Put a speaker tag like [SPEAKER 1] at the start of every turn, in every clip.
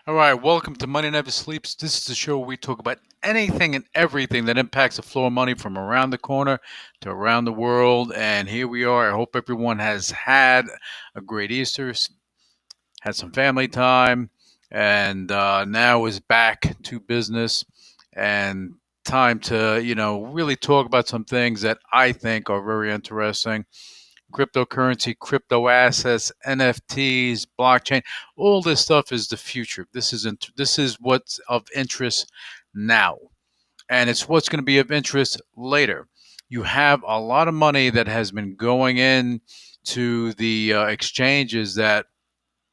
[SPEAKER 1] All right, welcome to Money Never Sleeps. This is the show where we talk about anything and everything that impacts the flow of money from around the corner to around the world. And here we are. I hope everyone has had a great Easter, had some family time, and now is back to business and time to, really talk about some things that I think are very interesting. Cryptocurrency, crypto assets, NFTs, blockchain, all this stuff is the future. This is what's of interest now, and it's what's going to be of interest later. You have a lot of money that has been going in to the exchanges that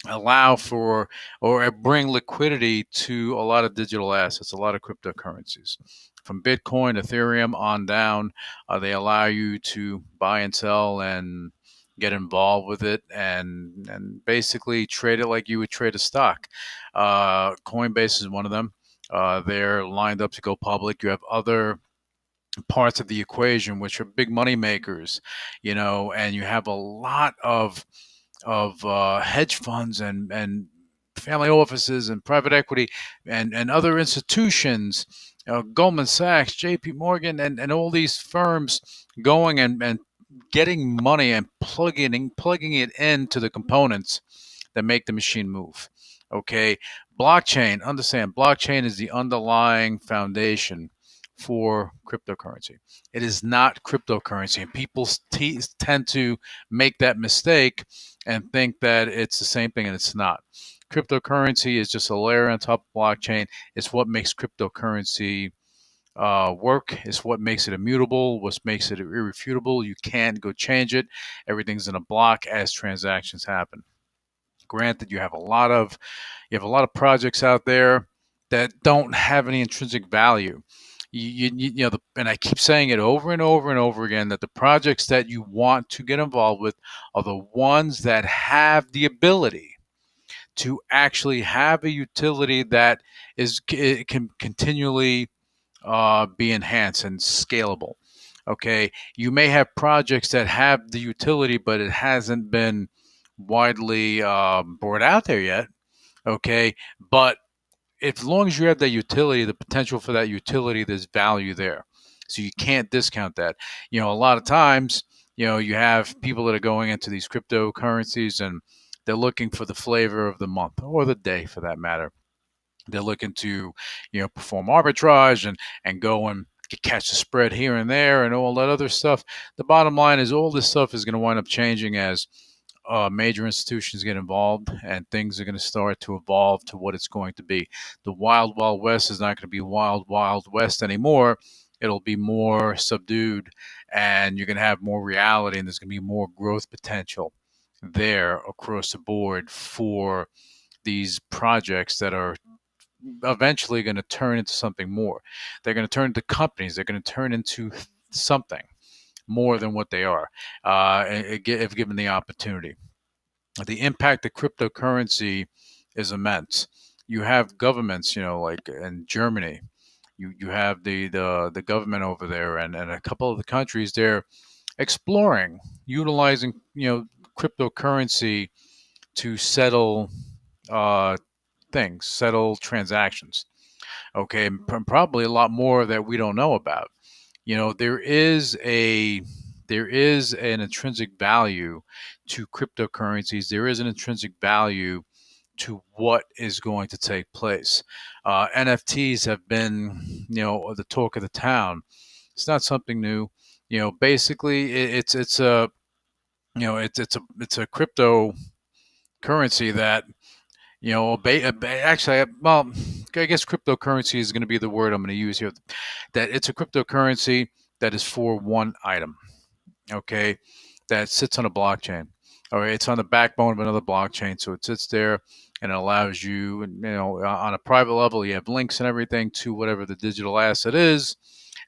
[SPEAKER 1] allow for or bring liquidity to a lot of digital assets, a lot of cryptocurrencies. From Bitcoin, Ethereum on down, they allow you to buy and sell and get involved with it and basically trade it like you would trade a stock. Coinbase is one of them. They're lined up to go public. You have other parts of the equation which are big money makers, and you have a lot of hedge funds and family offices and private equity and other institutions, Goldman Sachs, J.P. Morgan, and all these firms going and getting money and plugging it into the components that make the machine move. Okay, blockchain. Understand, blockchain is the underlying foundation for cryptocurrency. It is not cryptocurrency, and people tend to make that mistake and think that it's the same thing, and it's not. Cryptocurrency is just a layer on top of blockchain. It's what makes cryptocurrency work. It's what makes it immutable. What makes it irrefutable. You can't go change it. Everything's in a block as transactions happen. Granted, you have a lot of projects out there that don't have any intrinsic value. And I keep saying it over and over and over again that the projects that you want to get involved with are the ones that have the ability to actually have a utility that it can continually be enhanced and scalable. Okay, you may have projects that have the utility, but it hasn't been widely brought out there yet. Okay, but as long as you have that utility, the potential for that utility, there's value there. So you can't discount that. A lot of times, you have people that are going into these cryptocurrencies and they're looking for the flavor of the month or the day for that matter. They're looking to, perform arbitrage and go and catch the spread here and there and all that other stuff. The bottom line is all this stuff is going to wind up changing as major institutions get involved and things are going to start to evolve to what it's going to be. The wild, wild west is not going to be wild, wild west anymore. It'll be more subdued and you're going to have more reality and there's going to be more growth potential there across the board for these projects that are eventually going to turn into something more. They're going to turn into companies. They're going to turn into something more than what they are if given the opportunity. The impact of cryptocurrency is immense. You have governments, like in Germany, you have the government over there and a couple of the countries they're exploring utilizing cryptocurrency to settle uh, things, settle transactions. Okay, probably a lot more that we don't know about. There is an intrinsic value to cryptocurrencies. There is an intrinsic value to what is going to take place. NFTs have been, the talk of the town. It's not something new. Basically, it's a it's a cryptocurrency that actually, well, I guess cryptocurrency is going to be the word I'm going to use here. That it's a cryptocurrency that is for one item, okay, that sits on a blockchain. All right, it's on the backbone of another blockchain, so it sits there and it allows you, on a private level, you have links and everything to whatever the digital asset is,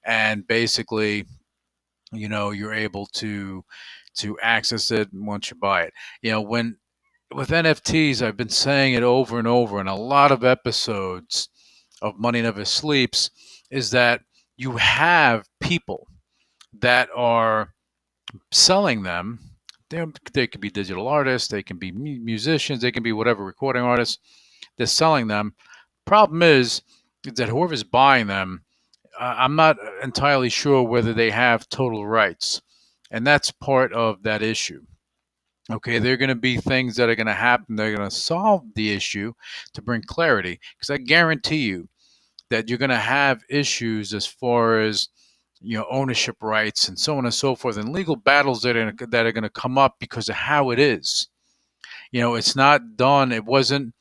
[SPEAKER 1] and basically, you're able to access it once you buy it. When with NFTs, I've been saying it over and over in a lot of episodes of Money Never Sleeps, is that you have people that are selling them. They could be digital artists, they can be musicians, they can be whatever, recording artists. They're selling them. Problem is that whoever's buying them, I'm not entirely sure whether they have total rights, and that's part of that issue. Okay, there are going to be things that are going to happen. They're going to solve the issue to bring clarity, because I guarantee you that you're going to have issues as far as ownership rights and so on and so forth, and legal battles that are going to come up because of how it is. It's not done. It wasn't,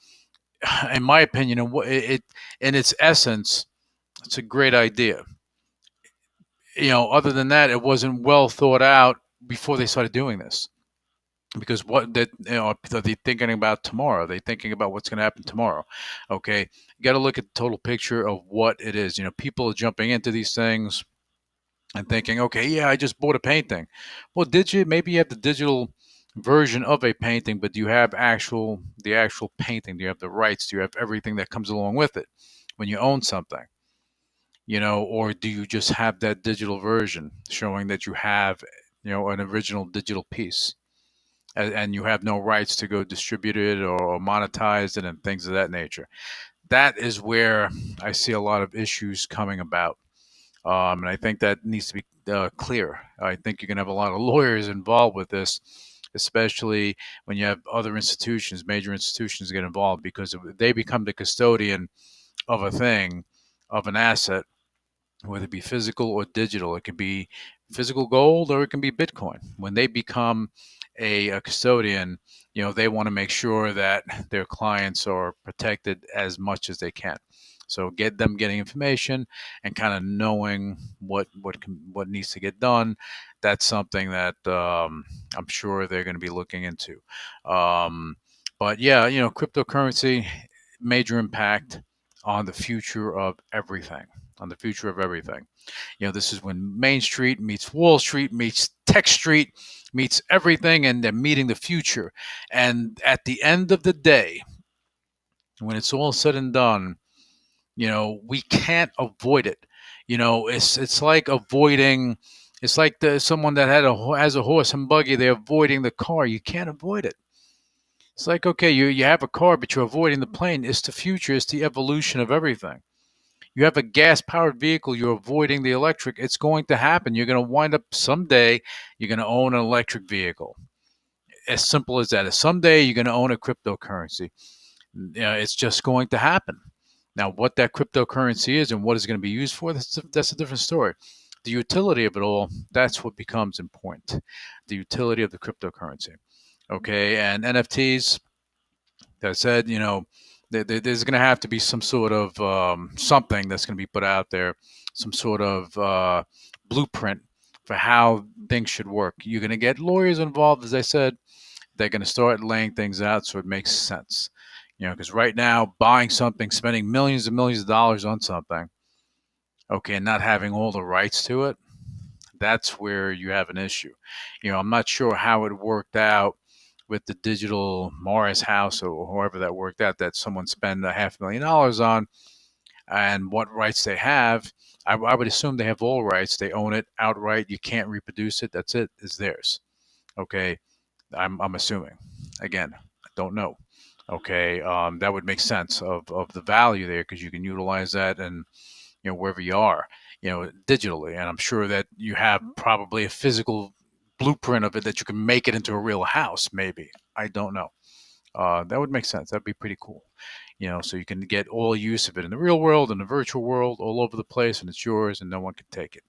[SPEAKER 1] in my opinion, in its essence, it's a great idea. Other than that, it wasn't well thought out before they started doing this. Because what that are they thinking about tomorrow? Are they thinking about what's going to happen tomorrow? Okay, you got to look at the total picture of what it is. People are jumping into these things and thinking, okay, yeah, I just bought a painting. Well, did you? Maybe you have the digital version of a painting, but do you have the actual painting? Do you have the rights? Do you have everything that comes along with it when you own something? Or do you just have that digital version showing that you have, an original digital piece, and you have no rights to go distribute it or monetize it and things of that nature? That is where I see a lot of issues coming about. And I think that needs to be clear. I think you're going to have a lot of lawyers involved with this, especially when you have other institutions, major institutions get involved, because if they become the custodian of a thing, of an asset, whether it be physical or digital. It can be physical gold or it can be Bitcoin. When they become a custodian, they want to make sure that their clients are protected as much as they can. So get them getting information and kind of knowing what needs to get done. That's something that I'm sure they're going to be looking into. Um, but yeah, cryptocurrency, major impact on the future of everything. On the future of everything. This is when Main Street meets Wall Street meets Tech Street meets everything, and they're meeting the future. And at the end of the day, when it's all said and done, we can't avoid it. It's like avoiding. It's like someone that has a horse and buggy. They're avoiding the car. You can't avoid it. It's like, okay, you have a car, but you're avoiding the plane. It's the future. It's the evolution of everything. You have a gas powered vehicle, you're avoiding the electric. It's going to happen. You're going to wind up someday, you're going to own an electric vehicle. As simple as that. Someday you're going to own a cryptocurrency. It's just going to happen. Now, what that cryptocurrency is and what it's going to be used for, that's a different story. The utility of it all, that's what becomes important. The utility of the cryptocurrency. Okay, and NFTs, that said, there's going to have to be some sort of something that's going to be put out there, some sort of blueprint for how things should work. You're going to get lawyers involved, as I said. They're going to start laying things out so it makes sense. Because right now, buying something, spending millions and millions of dollars on something, okay, and not having all the rights to it, that's where you have an issue. I'm not sure how it worked out with the digital Morris house or however that worked out, that someone spent $500,000 on, and what rights they have. I would assume they have all rights. They own it outright. You can't reproduce it. That's it. It's theirs. Okay. I'm assuming. Again, I don't know. Okay. That would make sense of the value there, because you can utilize that and wherever you are, digitally. And I'm sure that you have probably a physical blueprint of it that you can make it into a real house, maybe. I don't know. That would make sense. That'd be pretty cool. So you can get all use of it in the real world, in the virtual world, all over the place, and it's yours, and no one can take it.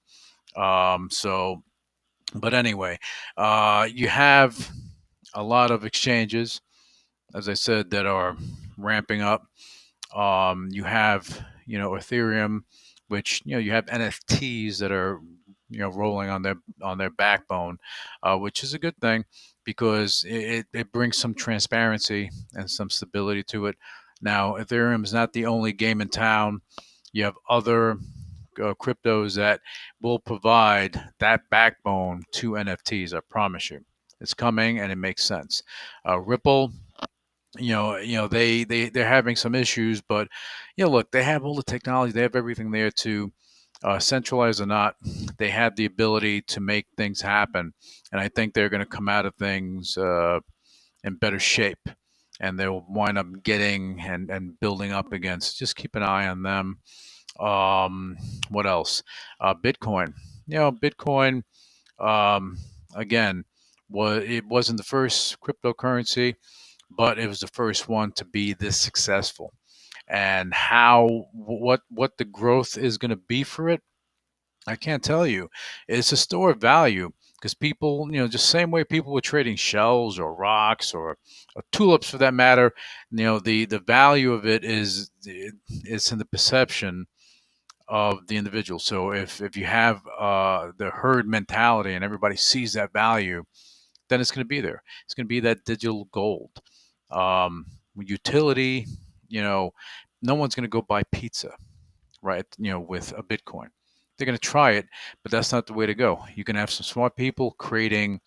[SPEAKER 1] But anyway, you have a lot of exchanges, as I said, that are ramping up. You have, Ethereum, which you have NFTs that are rolling on their backbone, which is a good thing, because it brings some transparency and some stability to it. Now, Ethereum is not the only game in town. You have other cryptos that will provide that backbone to NFTs. I promise you, it's coming and it makes sense. Ripple, they're having some issues, but look, they have all the technology, they have everything there to centralized or not, they have the ability to make things happen, and I think they're going to come out of things in better shape. and they'll wind up getting and building up against. Just keep an eye on them. Um, what else? Bitcoin. Bitcoin, um, again, it wasn't the first cryptocurrency, but it was the first one to be this successful. And what the growth is going to be for it, I can't tell you. It's a store of value because people, just same way people were trading shells or rocks or tulips for that matter, the value of it is it's in the perception of the individual. So if you have the herd mentality and everybody sees that value, then it's going to be there. It's going to be that digital gold. Utility, you know, no one's going to go buy pizza, right? With a Bitcoin. They're going to try it, but that's not the way to go. You can have some smart people creating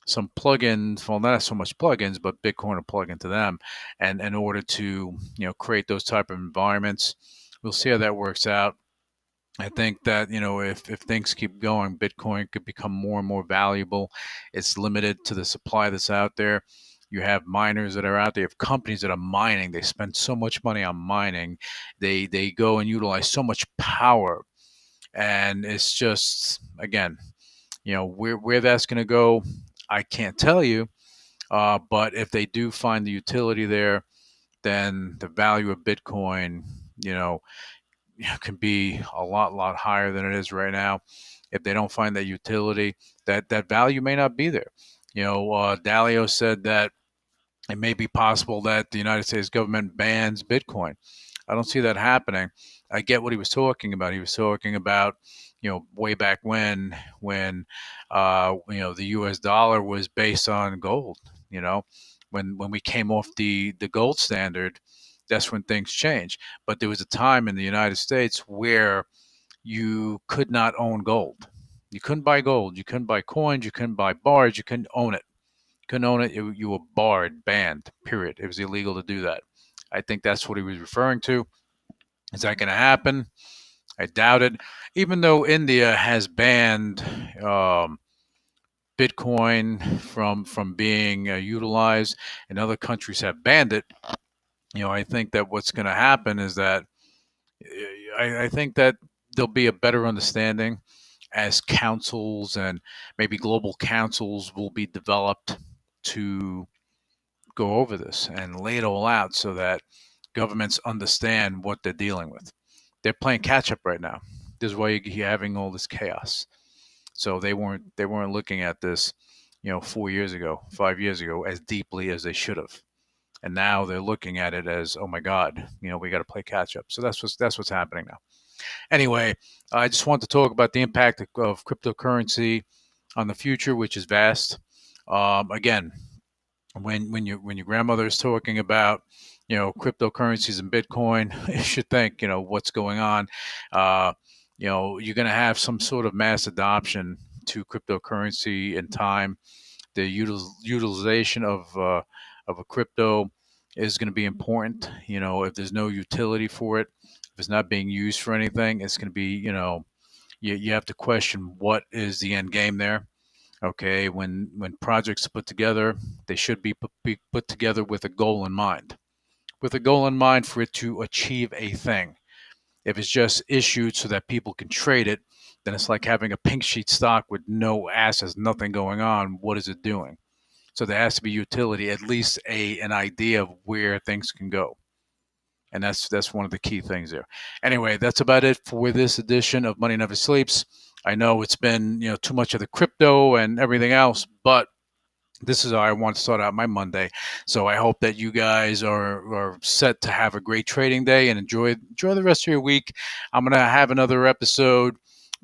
[SPEAKER 1] some plugins, well, not so much plugins, but Bitcoin will plug into them, and in order to create those type of environments. We'll see how that works out. I think that if things keep going, Bitcoin could become more and more valuable. It's limited to the supply that's out there. You have miners that are out there. You have companies that are mining. They spend so much money on mining. They go and utilize so much power, and it's just, again, where that's going to go, I can't tell you. But if they do find the utility there, then the value of Bitcoin, you know, can be a lot higher than it is right now. If they don't find that utility, that value may not be there. Dalio said that it may be possible that the United States government bans Bitcoin. I don't see that happening. I get what he was talking about. He was talking about, way back when the U.S. dollar was based on gold. You know, when we came off the gold standard, that's when things changed. But there was a time in the United States where you could not own gold. You couldn't buy gold. You couldn't buy coins. You couldn't buy bars. You couldn't own it. Couldn't own it. You were barred, banned. Period. It was illegal to do that. I think that's what he was referring to. Is that going to happen? I doubt it. Even though India has banned Bitcoin from being utilized, and other countries have banned it, I think that what's going to happen is that I think that there'll be a better understanding as councils and maybe global councils will be developed to go over this and lay it all out so that governments understand what they're dealing with. They're playing catch up right now. This is why you're having all this chaos. So they weren't looking at this, 4 years ago, 5 years ago, as deeply as they should have. And now they're looking at it as, oh my God, we got to play catch up. So that's what's happening now. Anyway, I just want to talk about the impact of cryptocurrency on the future, which is vast. Again, when your grandmother is talking about cryptocurrencies and Bitcoin, you should think what's going on. You're going to have some sort of mass adoption to cryptocurrency in time. The utilization of a crypto is going to be important. If there's no utility for it, if it's not being used for anything, it's going to be you have to question what is the end game there. Okay, when projects are put together, they should be put together with a goal in mind. With a goal in mind for it to achieve a thing. If it's just issued so that people can trade it, then it's like having a pink sheet stock with no assets, nothing going on. What is it doing? So there has to be utility, at least an idea of where things can go. And that's one of the key things there. Anyway, that's about it for this edition of Money Never Sleeps. I know it's been too much of the crypto and everything else, but this is how I want to start out my Monday. So I hope that you guys are set to have a great trading day and enjoy the rest of your week. I'm gonna have another episode.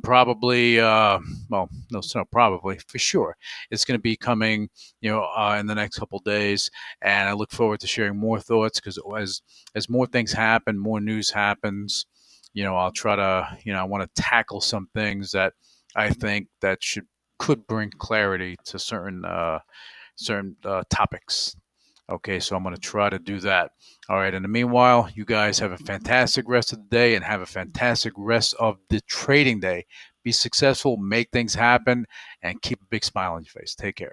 [SPEAKER 1] Probably, well, no, it's not probably, for sure. It's going to be coming, in the next couple days, and I look forward to sharing more thoughts because as more things happen, more news happens. I'll try to, I want to tackle some things that I think that could bring clarity to certain topics. Okay, so I'm going to try to do that. All right, in the meanwhile, you guys have a fantastic rest of the day and have a fantastic rest of the trading day. Be successful, make things happen, and keep a big smile on your face. Take care.